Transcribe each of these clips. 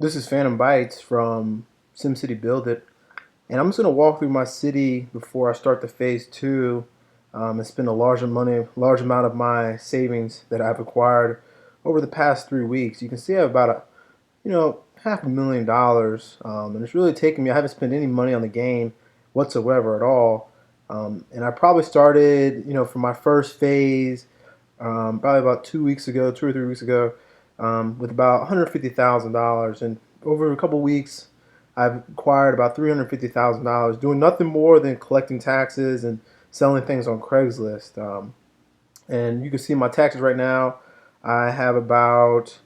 This is Phantom Bites from SimCity BuildIt, and I'm just going to walk through my city before I start the phase two and spend a large amount of my savings that I've acquired over the past 3 weeks. You can see I have about $500,000, and it's really taken me. I haven't spent any money on the game whatsoever at all, and I probably started, for my first phase, probably about 2 weeks ago, 2 or 3 weeks ago, with about $150,000. And over a couple weeks, I've acquired about $350,000, doing nothing more than collecting taxes and selling things on Craigslist. And you can see my taxes right now. I have about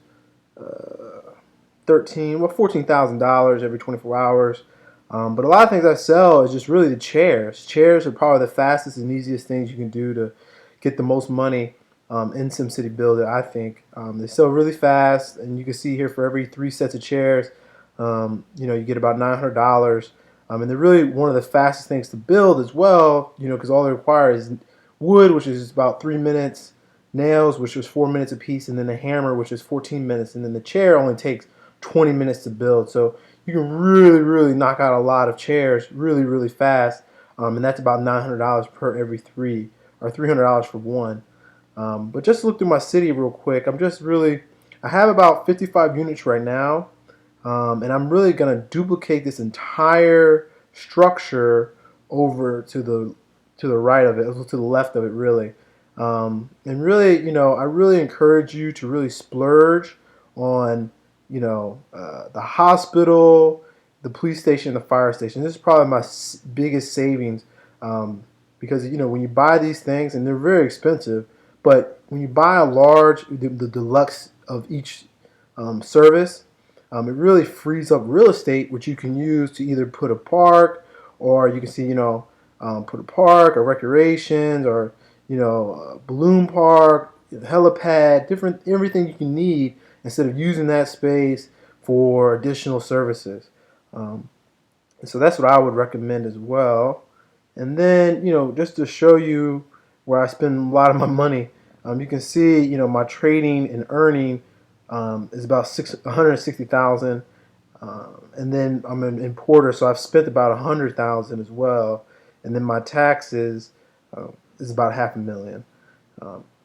14,000 dollars every 24 hours. But a lot of things I sell is just really the chairs. Chairs are probably the fastest and easiest things you can do to get the most money in SimCity BuildIt, I think. They sell really fast, and you can see here for every 3 sets of chairs, you get about $900. And they're really one of the fastest things to build as well, because all they require is wood, which is about 3 minutes, nails, which is 4 minutes a piece, and then a hammer, which is 14 minutes, and then the chair only takes 20 minutes to build. So you can really, really knock out a lot of chairs really, really fast, and that's about $900 per every three, or $300 for one. But just look through my city real quick. I have about 55 units right now, and I'm really going to duplicate this entire structure over to the right of it, to the left of it, really. And really, I really encourage you to really splurge on, the hospital, the police station, the fire station. This is probably my biggest savings, because when you buy these things, and they're very expensive, but when you buy the deluxe of each service, it really frees up real estate, which you can use to either put a park, or you can see, put a park or recreations, or a balloon park, helipad, everything you can need, instead of using that space for additional services. And so that's what I would recommend as well. And then, just to show you where I spend a lot of my money, you can see, my trading and earning is about 160,000. And then I'm an importer, so I've spent about 100,000 as well. And then my taxes is about $500,000.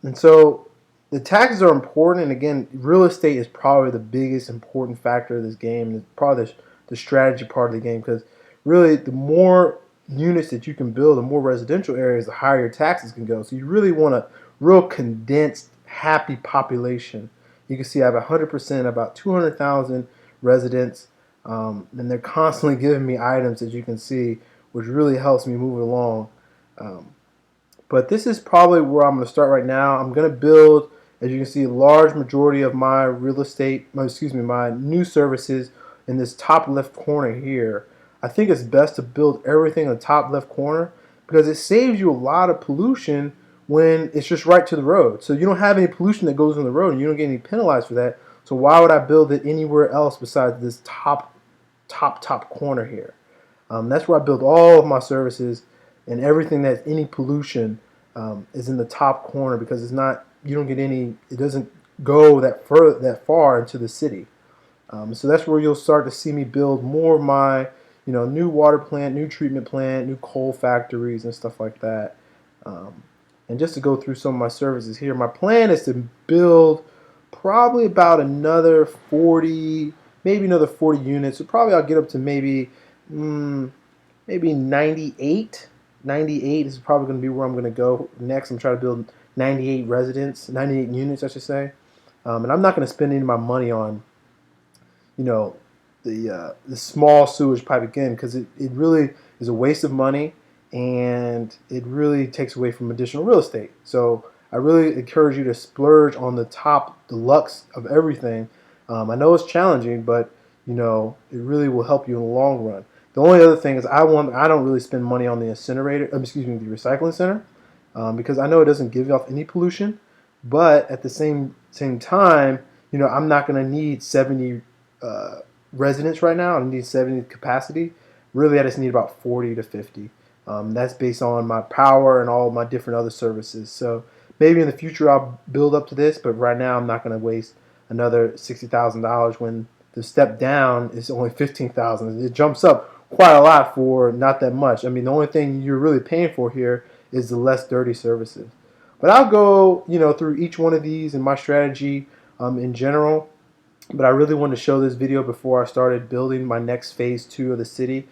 And so the taxes are important. And again, real estate is probably the biggest important factor of this game. And it's probably the strategy part of the game, because really the more units that you can build, the more residential areas, the higher your taxes can go. So you really want a real condensed, happy population. You can see I have 100%, about 200,000 residents, and they're constantly giving me items, as you can see, which really helps me move along. But this is probably where I'm going to start right now. I'm going to build, as you can see, a large majority of my my new services in this top left corner here. I think it's best to build everything in the top left corner, because it saves you a lot of pollution when it's just right to the road. So you don't have any pollution that goes on the road, and you don't get any penalized for that. So why would I build it anywhere else besides this top corner here? That's where I build all of my services, and everything that's any pollution is in the top corner, because it doesn't go that far into the city. So that's where you'll start to see me build more of my, new water plant, new treatment plant, new coal factories, and stuff like that. And just to go through some of my services here, my plan is to build probably about another 40, maybe another 40 units. So probably I'll get up to maybe 98. 98 is probably going to be where I'm going to go next. I'm trying to build 98 units, I should say. And I'm not going to spend any of my money on, the small sewage pipe again, because it really is a waste of money, and it really takes away from additional real estate. So I really encourage you to splurge on the top deluxe of everything. I know it's challenging, but it really will help you in the long run. The only other thing is I don't really spend money on the the recycling center, because I know it doesn't give off any pollution, but at the same time, I'm not going to need 70 residents right now. I need 70 capacity. Really, I just need about 40 to 50. That's based on my power and all my different other services. So maybe in the future I'll build up to this, but right now I'm not going to waste another $60,000 when the step down is only 15,000. It jumps up quite a lot for not that much. I mean, the only thing you're really paying for here is the less dirty services. But I'll go, through each one of these and my strategy in general. But I really wanted to show this video before I started building my next phase 2 of the city.